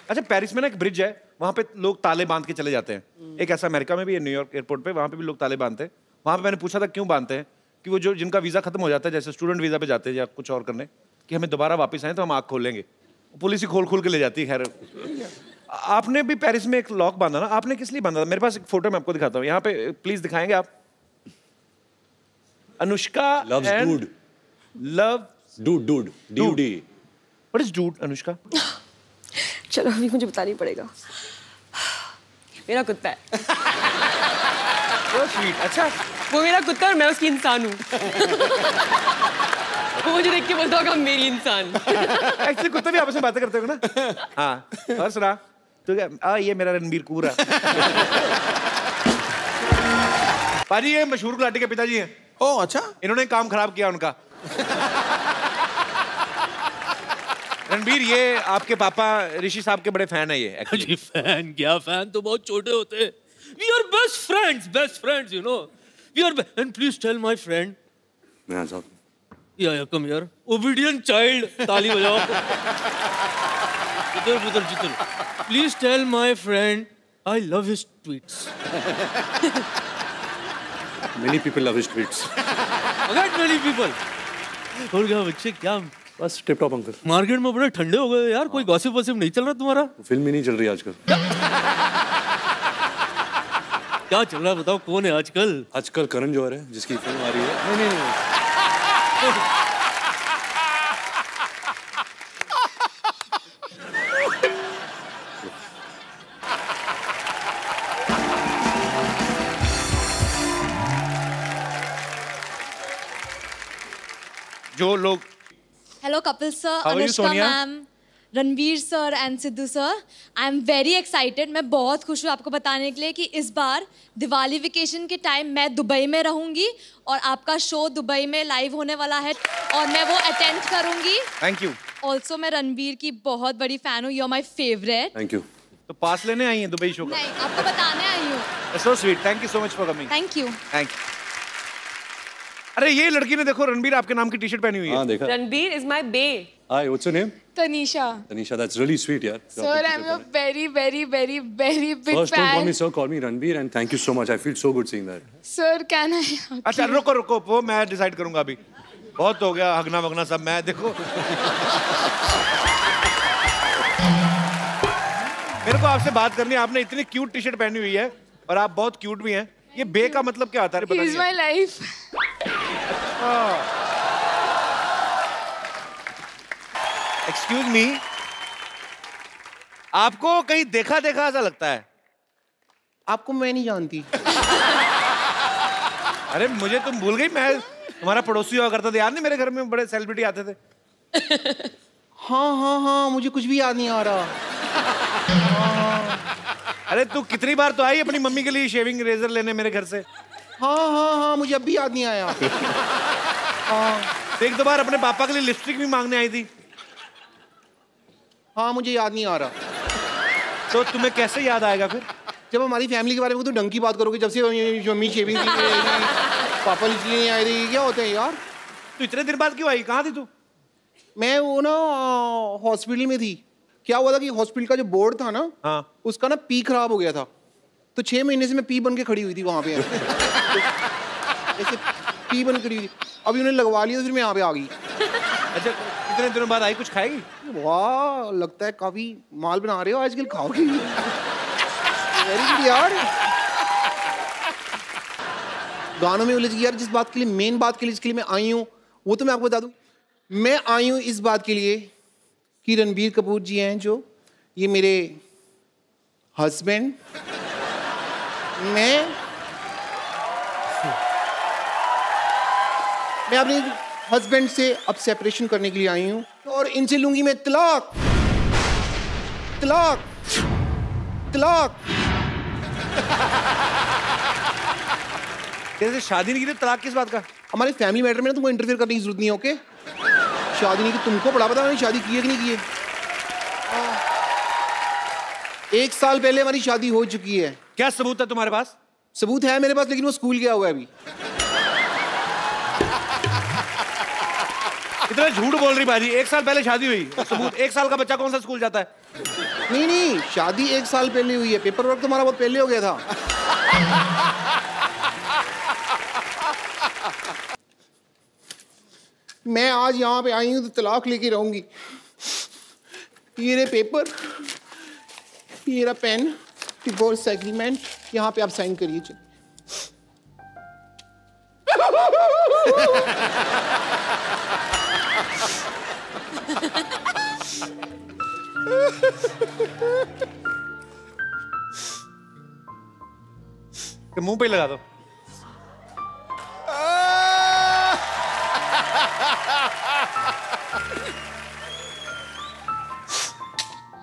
अच्छा पेरिस में ना एक ब्रिज है, वहां पे लोग ताले बांध के चले जाते हैं। एक ऐसा अमेरिका में भी है, न्यूयॉर्क एयरपोर्ट पे, वहां पे भी लोग ताले बांधते हैं। वहां पे मैंने पूछा था क्यों बांधते हैं, कि वो जो जिनका वीजा खत्म हो जाता है, जैसे स्टूडेंट वीजा पे जाते हैं या कुछ और करने, कि हमें दोबारा वापस आए तो हम आँख खोलेंगे। पुलिस ही खोल के ले जाती है। खैर आपने भी पेरिस में एक लॉक बांधा ना, आपने किस लिए बांधा था? मेरे पास एक फोटो मैं आपको दिखाता हूँ, यहाँ पे प्लीज दिखाएंगे आप। Anushka loves dude, dude। What is dude, Anushka? चलो अभी मुझे बताना ही पड़ेगा। मेरा कुत्ता है। So sweet। अच्छा वो मेरा कुत्ता और मैं उसकी इंसान हूँ। वो मुझे देख के बोलता होगा मेरी इंसान। एक्चुअली कुत्ते भी आपस में बातें करते हो ना। हाँ और सुना तो क्या, ये मेरा रणबीर कपूर है। पाजी ये मशहूर गुलाटी के पिताजी हैं। ओ अच्छा, इन्होंने काम खराब किया उनका। रणबीर ये आपके पापा ऋषि साहब के बड़े फैन है ये। जी फैन क्या, फैन तो बहुत छोटे होते हैं। We are best friends, you know. We are and please tell my friend. मैं आ जाऊँ। Yeah, come here. Obedient child. ताली बजाओ। इधर। Please tell my friend I love his tweets. Many people love his tweets. Not many people. और क्या बच्चे क्या बस टिप टॉप अंकल। मार्केट में बड़े ठंडे हो गए यार, कोई गॉसिप वॉसिप नहीं चल रहा तुम्हारा? फिल्म ही नहीं चल रही आजकल। क्या चल रहा है बताओ, कौन है आजकल? आजकल करण जौहर है जिसकी फिल्म आ रही है। नहीं। जो लोग Hello, Kapil sir, How are you, Anushka Sonia? ma'am, Ranveer sir and Sidhu sir. I am very excited. मैं बहुत खुश हूँ आपको बताने के लिए कि इस बार दिवाली वेकेशन के टाइम मैं दुबई में रहूँगी और आपका शो दुबई में लाइव होने वाला है और मैं वो अटेंड करूँगी। Thank you. ऑल्सो मैं रणवीर की बहुत बड़ी फैन हूँ, you are my favourite. Thank you. तो पास लेने आई हैं दुबई शो का? नहीं, आपको बताने आई हूँ। So sweet, thank you so much for coming. Thank you. Thank you. अरे ये लड़की ने देखो रणबीर आपके नाम की टी शर्ट पहनी हुई है। हाँ देखा। Ranbir is my bae. Hi, what's your name? Tanisha. Tanisha, that's really sweet, yaar. Sir, I'm a very, very, very, very big First, don't call fan. me sir, call me Ranveer, and thank you so much. I feel so good seeing that. Sir, can I? अच्छा रुको वो मैं decide करूंगा अभी। बहुत हो गया हगना वगना सब। मैं देखो मेरे को आपसे बात करनी है। आपने इतनी क्यूट टी शर्ट पहनी हुई है और आप बहुत क्यूट भी हैं। ये बे का मतलब क्या आता है? He is my life. Excuse me, आपको कहीं देखा देखा ऐसा लगता है? आपको मैं नहीं जानती। अरे मुझे तुम भूल गई। मैं तुम्हारा पड़ोसी हुआ करता था, याद नहीं? मेरे घर में बड़े सेलिब्रिटी आते थे। हाँ, मुझे कुछ भी याद नहीं आ रहा। अरे तू कितनी बार तो आई अपनी मम्मी के लिए शेविंग रेजर लेने मेरे घर से। हाँ, मुझे अब भी याद नहीं आया। एक दो बार अपने पापा के लिए लिपस्टिक भी मांगने आई थी। हाँ, मुझे याद नहीं आ रहा। तो तुम्हें कैसे याद आएगा फिर? जब हमारी फैमिली के बारे में तो ढंग की बात करोगे। जब से मम्मी शेविंग की पापा इसलिए नहीं आए थे। क्या होते हैं यार? तू इतने दिन बाद क्यों आई? कहाँ थी तू? मैं वो ना हॉस्पिटल में थी। क्या हुआ था कि हॉस्पिटल का जो बोर्ड था ना, हाँ। उसका ना पी खराब हो गया था। तो 6 महीने से मैं पी बन के खड़ी हुई थी वहां पे। ऐसे पी बन खड़ी हुई थी। अभी उन्हें लगवा लिया तो फिर मैं यहाँ पे आ गई। अच्छा, इतने दिनों बाद आई, कुछ खाएगी? वाह, लगता है काफी माल बना रहे हो आजकल। खाओगी? वेरी गुड यार। गानों में उलझ गई यार। जिस बात के लिए, मेन बात के लिए जिसके लिए मैं आई हूँ, वो तो मैं आपको बता दूं। मैं आई हूँ इस बात के लिए कि रणबीर कपूर जी हैं जो, ये मेरे हस्बैंड। मैं अपने हस्बैंड से अब सेपरेशन करने के लिए आई हूँ और इनसे लूंगी मैं तलाक। तलाक, तलाक। कैसे शादी नहीं की थी, तलाक किस बात का? हमारे फैमिली मैटर में ना तुमको इंटरफेयर करने की जरूरत नहीं है, ओके? शादी नहीं की, तुमको बड़ा पता मैंने शादी की है कि नहीं की है। 1 साल पहले हमारी शादी हो चुकी है। क्या सबूत है तुम्हारे पास? सबूत है मेरे पास, लेकिन वो स्कूल गया हुआ है अभी। इतना झूठ बोल रही बाजी। 1 साल पहले शादी हुई, सबूत? 1 साल का बच्चा कौन सा स्कूल जाता है? नहीं, शादी 1 साल पहले हुई है। पेपर वर्क तुम्हारा बहुत पहले हो गया था। मैं आज यहाँ पे आई हूँ तो तलाक लेके रहूंगी। ये रहे पेपर, ये रहा पेन, डिवोर्स एग्रीमेंट। यहाँ पे आप साइन करिए। चलिए। मुंह पे लगा दो।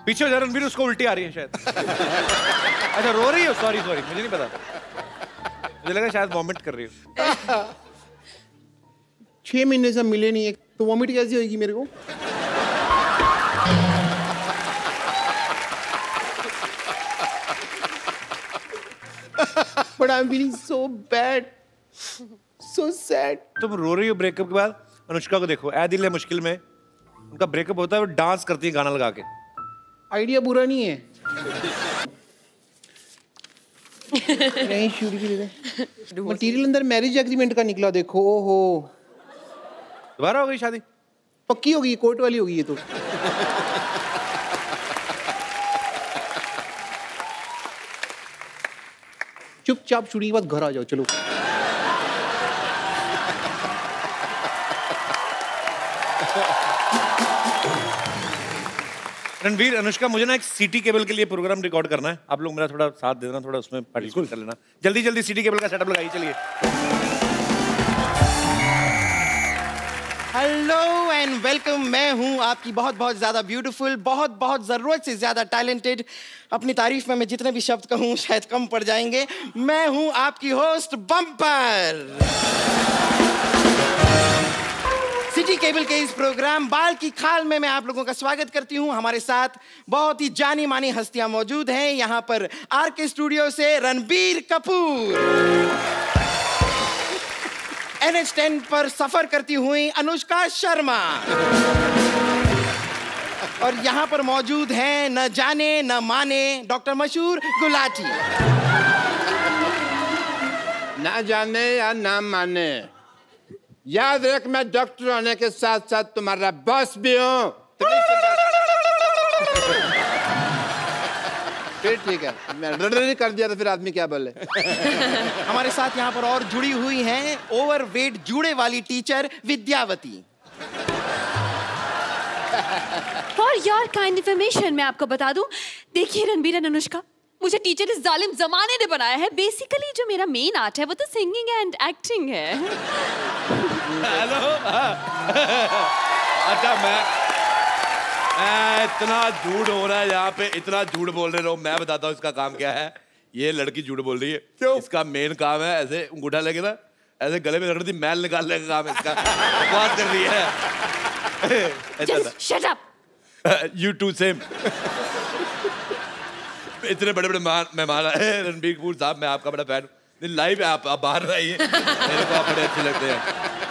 पीछे हो जा रणबीर, उसको उल्टी आ रही है शायद। अच्छा, रो रही हो? सॉरी, मुझे नहीं पता। मुझे लगा शायद वॉमिट कर रही हो। 6 महीने से मिले नहीं है तो वॉमिट कैसी होगी मेरे को? But I'm feeling so bad, so sad. तुम रो रही हो ब्रेकअप के बाद? अनुष्का को देखो, ऐ दिल है मुश्किल में, उनका ब्रेकअप होता है, वो डांस करती है गाना लगा के। आइडिया बुरा नहीं है। नहीं, शूट की दे। मटीरियल अंदर मैरिज एग्रीमेंट का निकला, देखो। ओहो, दोबारा हो गई शादी? पक्की होगी, कोर्ट वाली होगी ये तो। चुपचाप शूटिंग के बाद घर आ जाओ। चलो। रणवीर, अनुष्का, मुझे ना एक सिटी केबल के लिए प्रोग्राम रिकॉर्ड करना है। आप लोग मेरा थोड़ा साथ दे देना, थोड़ा उसमें पार्टिसिपेट कर लेना। जल्दी सिटी केबल का सेटअप लगाइए। चलिए। Hello and welcome. मैं हूं आपकी बहुत बहुत ज्यादा ब्यूटीफुल, बहुत बहुत जरूरत से ज्यादा टैलेंटेड। अपनी तारीफ में मैं जितने भी शब्द कहूं शायद कम पड़ जाएंगे। मैं हूं आपकी होस्ट बम्पर। सिटी केबल के इस प्रोग्राम बाल की खाल में मैं आप लोगों का स्वागत करती हूं। हमारे साथ बहुत ही जानी मानी हस्तियां मौजूद हैं। यहां पर आरके स्टूडियो से रणबीर कपूर, NH10 पर सफर करती हुई अनुष्का शर्मा। और यहाँ पर मौजूद हैं न जाने न माने डॉक्टर मशहूर गुलाटी। ना जाने या ना माने, याद रख मैं डॉक्टर होने के साथ साथ तुम्हारा बॉस भी हूँ। फिर ठीक है, मैं रडर कर दिया तो फिर आदमी क्या बोले। हमारे साथ यहाँ पर और जुड़ी हुई हैं ओवरवेट जूड़े वाली teacher Vidyavati. For your kind information मैं आपको बता दूं, देखिए रणबीर एंड अनुष्का, मुझे टीचर इस जालिम जमाने ने बनाया है। बेसिकली जो मेरा मेन आर्ट है वो तो सिंगिंग एंड एक्टिंग है। हेलो। अच्छा मैं इतना झूठ हो रहा है यहाँ पे, इतना झूठ बोल रहे हो। मैं बताता हूँ इसका काम क्या है। ये लड़की झूठ बोल रही है। क्यों? इसका मेन काम है ऐसे अंगूठा लेके ना ऐसे गले में रगड़ दी मैल निकालने का काम इसका। बकवास कर रही है। Just shut up. You too same. इतने बड़े बड़े मेहमान आए रणबीर कपूर साहब, मैं आपका बड़ा फैन हूँ। लाइव है, आप बाहर रहिए, मेरे को आप बड़े अच्छे लगते हैं।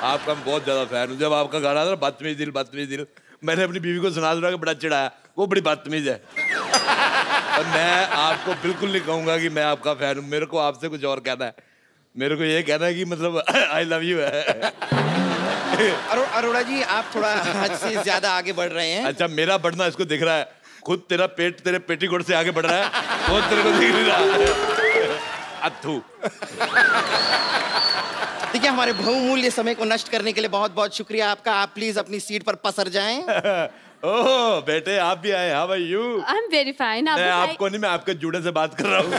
आपका मैं बहुत ज्यादा फैन हूँ। जब आपका गाना था ना बदतमीज दिल, मैंने अपनी बीवी को सुना के बड़ा चिढ़ाया, वो बड़ी बदतमीज है। और मैं आपको बिल्कुल नहीं कहूंगा कि मैं आपका फैन हूँ। मेरे को आपसे कुछ और कहना है। मेरे को ये कहना है कि मतलब आई लव यू है। अरोड़ा जी आप थोड़ा हद से ज्यादा आगे बढ़ रहे हैं। अच्छा मेरा बढ़ना इसको दिख रहा है, खुद तेरा पेट तेरे पेटीकोट से आगे बढ़ रहा है, वो तेरे को दिख नहीं रहा। अथू। देखिए हमारे बहुमूल्य समय को नष्ट करने के लिए बहुत बहुत शुक्रिया आपका। आप प्लीज अपनी सीट पर पसर जाएं। ओह बेटे आप भी आए। How are you? I am very fine. मैं आपको नहीं, मैं आपके जूड़े से बात कर रहा हूँ।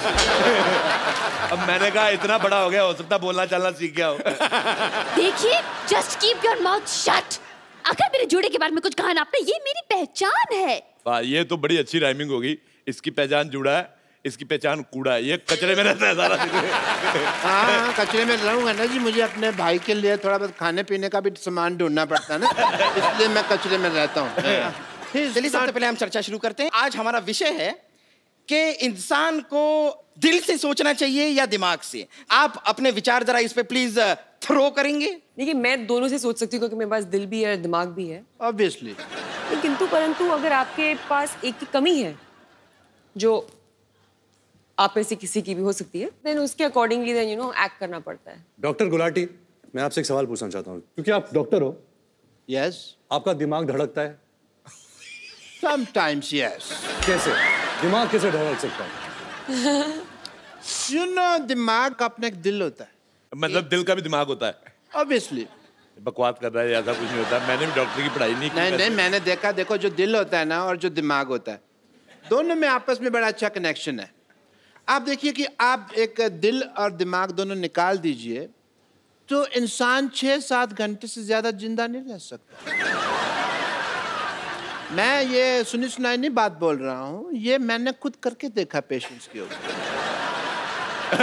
अब मैंने कहा इतना बड़ा हो गया, हो सकता बोलना चलना सीख गया हो। देखिए just keep your mouth shut. अगर मेरे जूड़े के बारे में कुछ कहा ना आपने, ये मेरी पहचान है। वाह ये तो बड़ी अच्छी राइमिंग होगी। इसकी पहचान जूड़ा है, इसकी पहचान कूड़ा है। ये कचरे में रहता है सारा दिन। हाँ कचरे में रहूंगा ना जी, मुझे अपने भाई के लिए थोड़ा बहुत खाने पीने का भी सामान ढूंढना पड़ता है ना, इसलिए मैं कचरे में रहता हूँ। चलिए सबसे पहले हम चर्चा शुरू करते हैं। आज हमारा विषय है कि इंसान को दिल से सोचना चाहिए या दिमाग से। आप अपने विचार जरा इस पे प्लीज थ्रो करेंगे। देखिए मैं दोनों से सोच सकती हूँ क्योंकि मेरे पास दिल भी है दिमाग भी है ऑब्वियसली। किंतु परंतु अगर आपके पास एक की कमी है जो आप में से किसी की भी हो सकती है, देन उसके अकॉर्डिंगली देन एक्ट करना पड़ता है। डॉक्टर गुलाटी मैं आपसे एक सवाल पूछना चाहता हूँ, क्योंकि आप डॉक्टर हो। यस। आपका दिमाग धड़कता है? Sometimes yes. कैसे? दिमाग कैसे धड़क सकता है? You know, दिमाग का अपना एक दिल होता है। मतलब दिल का भी दिमाग होता है? Obviously. बकवास कर रहा है, ऐसा कुछ नहीं होता। मैंने भी डॉक्टर की पढ़ाई नहीं की। नहीं मैंने देखा, देखो जो दिल होता है ना और जो दिमाग होता है, दोनों में आपस में बड़ा अच्छा कनेक्शन है। आप देखिए कि आप एक दिल और दिमाग दोनों निकाल दीजिए तो इंसान 6-7 घंटे से ज्यादा जिंदा नहीं रह सकता। मैं ये सुनी सुनाई नहीं बात बोल रहा हूँ, ये मैंने खुद करके देखा पेशेंट्स के ऊपर।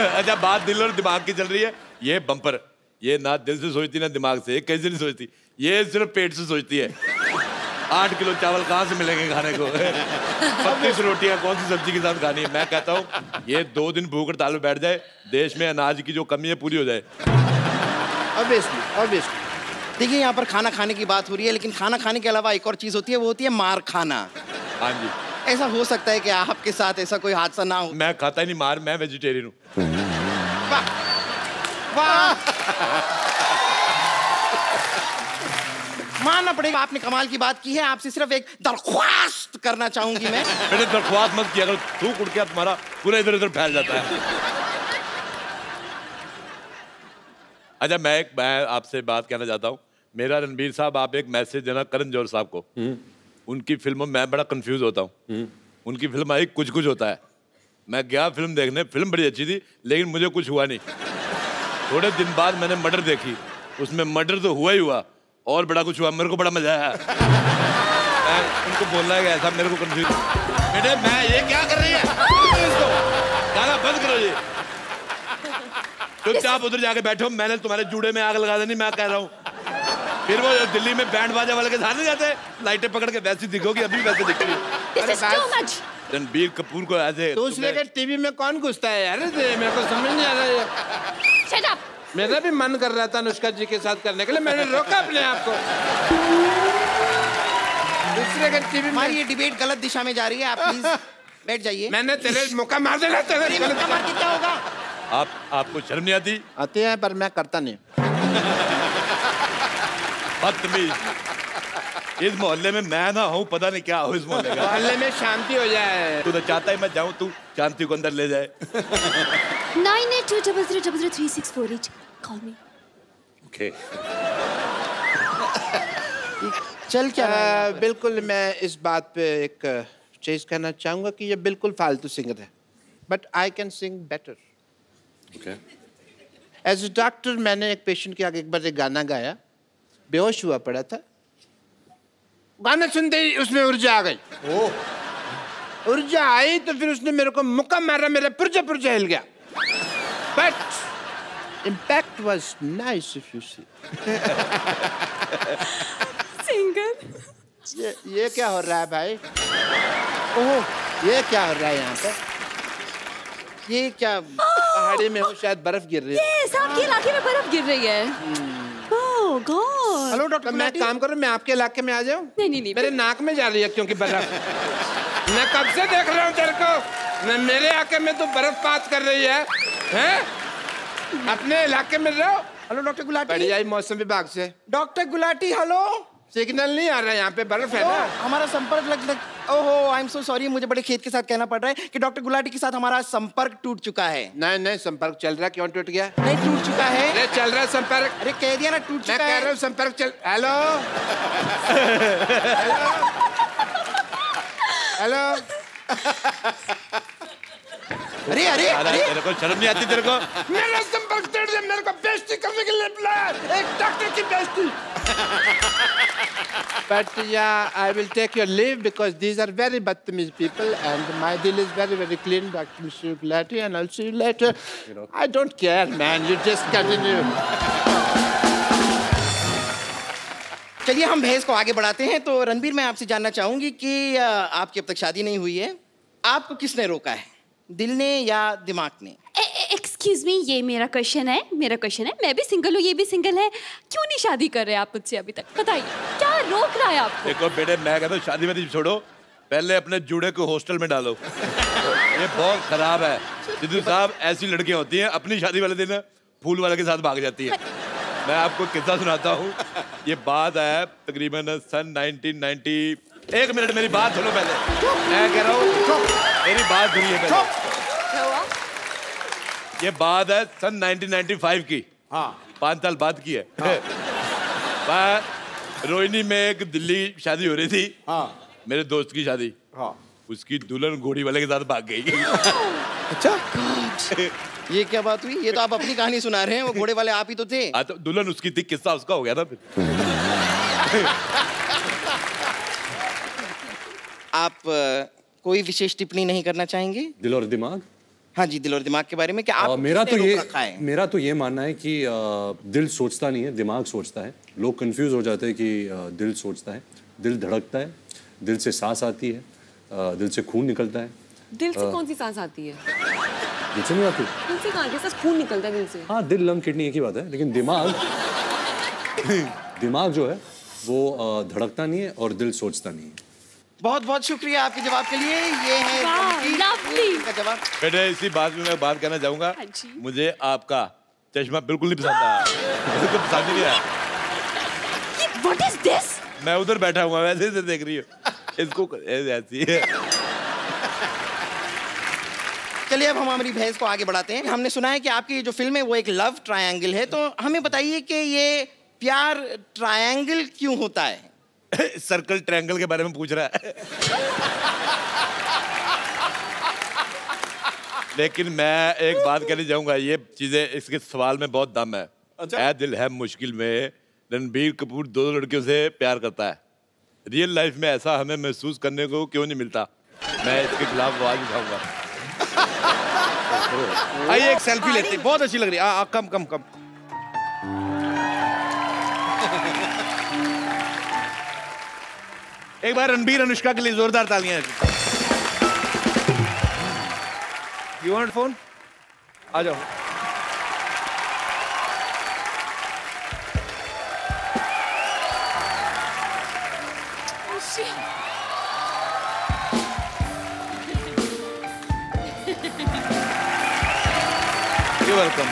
अच्छा बात दिल और दिमाग की चल रही है। ये बम्पर, ये ना दिल से सोचती ना दिमाग से। ये कैसे नहीं सोचती, ये सिर्फ पेट से सोचती है। 8 किलो चावल कहाँ से मिलेंगे खाने को? 25 रोटियां कौन सी सब्जी के साथ खानी है? मैं कहता हूँ ये 2 दिन भूख हड़ताल में बैठ जाए, देश में अनाज की जो कमी है पूरी हो जाए। Obviously. देखिए यहाँ पर खाना खाने की बात हो रही है, लेकिन खाना खाने के अलावा एक और चीज होती है, वो होती है मार खाना। हाँ जी। ऐसा हो सकता है कि आपके साथ ऐसा कोई हादसा ना हो। मैं खाता ही नहीं मार, मैं वेजिटेरियन हूँ। मानना पड़ेगा आपने कमाल की बात की है। आपसे सिर्फ एक दरख्वास्त करना चाहूंगी मैं। मैंने दरख्वास्त मत किया, अगर थूक उड़ के तुम्हारा पूरा इधर उधर फैल जाता है। अच्छा मैं आपसे बात कहना चाहता हूँ। मेरा रणबीर साहब आप एक मैसेज देना करण जौहर साहब को। उनकी फिल्मों में मैं बड़ा कंफ्यूज होता हूँ। उनकी फिल्म आई कुछ कुछ होता है। मैं गया फिल्म देखने, फिल्म बड़ी अच्छी थी लेकिन मुझे कुछ हुआ नहीं। थोड़े दिन बाद मैंने मर्डर देखी, उसमें मर्डर तो हुआ ही हुआ और बड़ा कुछ हुआ। मेरे को बड़ा मजा आया। मैं उनको बोलना है कि ऐसा मेरे को कंफ्यूज। बेटे मैं ये क्या कर रही है, गाना बंद करो ये। चुपचाप उधर जाके बैठो, मैंने तुम्हारे जूड़े में आग लगा देनी, मैं कह रहा हूँ। फिर वो दिल्ली में बैंड बाजा वाले के साथ नहीं जाते, लाइटें पकड़ के वैसी दिखोगी, अभी वैसे दिख रही है। रणबीर कपूर को ऐसे दूसरे के टीवी में कौन घुसता है यार? मेरे को समझ नहीं आ रहा है। Shut up! मेरा भी मन कर रहा था अनुष्का जी के साथ करने के लिए, मैंने रोका अपने आप को। दूसरे के टीवी में ये डिबेट गलत दिशा में जा रही है, आप प्लीज बैठ जाइए। मैंने तेरे मौका मार देना, तेरे मौका मार के क्या होगा? आपको शर्म नहीं आती? आते हैं पर मैं करता नहीं। बदतमीज। इस मोहल्ले में मैं ना हूँ, पता नहीं क्या हो इस मोहल्ले का। मोहल्ले में शांति हो जाए। तू तो चाहता है मैं जाऊँ, तू शांति को अंदर ले जाए। 98200368 call me. Okay. चल क्या रहा है? बिल्कुल मैं इस बात पे एक चीज कहना चाहूंगा कि ये बिल्कुल फालतू सिंगर है, but I can sing better. As a doctor मैंने एक पेशेंट के आगे एक बार एक गाना गाया, बेहोश हुआ पड़ा था। गाना सुनते ही उसमें ऊर्जा आ गई। ऊर्जा आई तो फिर उसने मेरे को मुक्का मारा, मेरा पुर्जा पुर्जा हिल गया। But impact was nice if you see. Singer. ये क्या हो रहा है भाई? ओह, ये क्या हो रहा है यहाँ पे? ये क्या पहाड़ी में हो, शायद बर्फ गिर रही है। Yes, आपके इलाके में बर्फ गिर रही है। Oh God. हेलो डॉक्टर, मैं काम करूं, मैं आपके इलाके में आ जाऊं? नहीं। मेरे नाक में जा रही है क्योंकि बर्फ। मैं कब से देख रहा हूं तेरे को, मेरे इलाके में तो बर्फपात कर रही है, हैं? अपने इलाके में रहो। Hello doctor Gulati. बढ़िया ही मौसम विभाग से। Doctor Gulati hello. सिग्नल नहीं आ रहा है, यहाँ पे बर्फ है ना। हमारा संपर्क लग ओहो, आई एम सो सॉरी, मुझे बड़े खेद के साथ कहना पड़ रहा है कि डॉक्टर गुलाटी के साथ हमारा संपर्क टूट चुका है। नहीं, संपर्क चल रहा है। क्यों टूट गया? नहीं, टूट चुका है। अरे चल रहा है संपर्क। अरे कह दिया ना टूट चुका है। मैं कह रहा हूँ संपर्क चल। Hello hello. अरे तेरे को शर्म नहीं आती तेरे को? मेरा संपर्क तोड़ दिया, मेरे को बेइज्जती करने के लिए बुलाया, एक डॉक्टर की बेइज्जती। But yeah, I will take your leave because these are very bad people and my deal is very, very clean, Dr. Mr. Gulati, and I'll see you later. I don't care, man. You just continue. चलिए हम बहस को आगे बढ़ाते हैं। तो रणबीर, मैं आपसे जानना चाहूंगी कि आपकी अब तक शादी नहीं हुई है, आपको किसने रोका है, दिल ने या दिमाग ने? एक्सक्यूज मी, ये मेरा क्वेश्चन है। मैं भी सिंगल हूँ, ये भी सिंगल है। क्यों नहीं शादी कर रहे आप मुझसे अभी तक? बताइए क्या रोक रहा है आपको? देखो बेटे, मैं कहता हूँ शादी वादी छोड़ो, पहले अपने जूड़े को हॉस्टल में डालो। ये बहुत खराब है सिद्धू साहब। ऐसी लड़कियां होती हैं अपनी शादी वाले दिन फूल वाले के साथ भाग जाती है। मैं आपको किस्सा सुनाता हूँ। ये बात है तकरीबन सन 1990। एक मिनट मेरी बात सुनो पहले। मैं कह रहा हूँ मेरी बात सुनिए पहले। ये बात है सन 1995 की। हाँ, 5 साल बाद की है। हाँ। रोहिणी में एक दिल्ली शादी हो रही थी। हाँ। मेरे दोस्त की शादी। हाँ। उसकी दुल्हन घोड़ी वाले के साथ भाग गई। अच्छा, ये क्या बात हुई? ये तो आप अपनी कहानी सुना रहे हैं, वो घोड़े वाले आप ही तो थे। हाँ, तो दुल्हन उसकी थी, किस्सा उसका हो गया ना फिर। आप कोई विशेष टिप्पणी नहीं करना चाहेंगे? दिल और दिमाग? हाँ जी, दिल और दिमाग के बारे में क्या आप? मेरा तो ये मानना है कि दिल सोचता नहीं है, दिमाग सोचता है। लोग कंफ्यूज हो जाते हैं कि दिल सोचता है। दिल धड़कता है, दिल से सांस आती है, दिल से खून निकलता है। दिल से कौन सी सांस आती है? दिल से नहीं आती? दिल से कहाँ? जैसा खून निकलता है दिल से। हाँ, दिल, लंग, किडनी एक ही बात है। लेकिन दिमाग जो है वो धड़कता नहीं है और दिल सोचता नहीं है। बहुत बहुत शुक्रिया आपके जवाब के लिए। ये है का जवाब। बेटे, इसी बात में मैं बात कहना चाहूंगा। मुझे आपका चश्मा बिल्कुल नहीं पसंद आया। बिल्कुल पसंद नहीं आया। What is this? मैं उधर बैठा हुआ, वैसे से देख रही हूँ इसको, ऐसी है। चलिए अब हम हमारी बहस को आगे बढ़ाते हैं। हमने सुना है कि आपकी ये जो फिल्म है वो एक लव ट्रायंगल है, तो हमें बताइए कि ये प्यार ट्रायंगल क्यों होता है? सर्कल ट्रायंगल के बारे में पूछ रहा है। लेकिन मैं एक बात कहना चाहूंगा, ये चीजें, इसके सवाल में बहुत दम है। अच्छा? दिल है मुश्किल में रणबीर कपूर 2 लड़कियों से प्यार करता है। रियल लाइफ में ऐसा हमें महसूस करने को क्यों नहीं मिलता? मैं इसके खिलाफ आवाज उठाऊंगा। आइए एक सेल्फी लेते हैं, बहुत अच्छी लग रही है। कम कम कम। एक बार रणबीर अनुष्का के लिए जोरदार तालियां। You want phone? आ जाओ। You're welcome.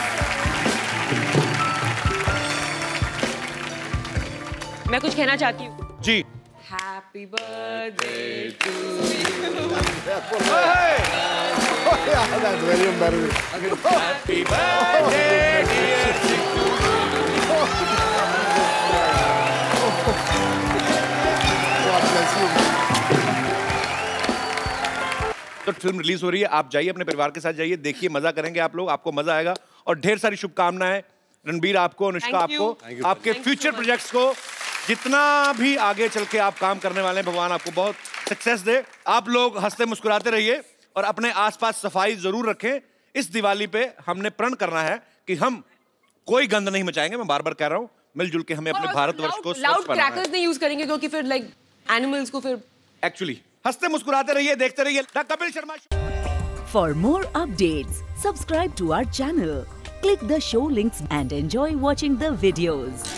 मैं कुछ कहना चाहती हूँ। जी। Happy birthday to That's very embarrassing. Happy birthday dear तो फिल्म रिलीज हो रही है, आप जाइए अपने परिवार के साथ जाइए, देखिए, मजा करेंगे आप लोग, आपको मजा आएगा और ढेर सारी शुभकामनाएं रणबीर आपको, अनुष्का आपको, आपके फ्यूचर प्रोजेक्ट्स को, जितना भी आगे चल के आप काम करने वाले हैं, भगवान आपको बहुत सक्सेस दे। आप लोग हंसते मुस्कुराते रहिए और अपने आसपास सफाई जरूर रखें। इस दिवाली पे हमने प्रण करना है कि हम कोई गंद नहीं मचाएंगे, मैं बार बार कह रहा हूँ, मिलजुल के हमें अपने भारतवर्ष को लाउड क्रैकर्स नहीं यूज करेंगे क्योंकि फिर लाइक एनिमल्स को फिर एक्चुअली हंसते मुस्कुराते रहिए, देखते रहिए the Kapil Sharma show. For more updates, subscribe to our channel, click the show links and enjoy watching the videos.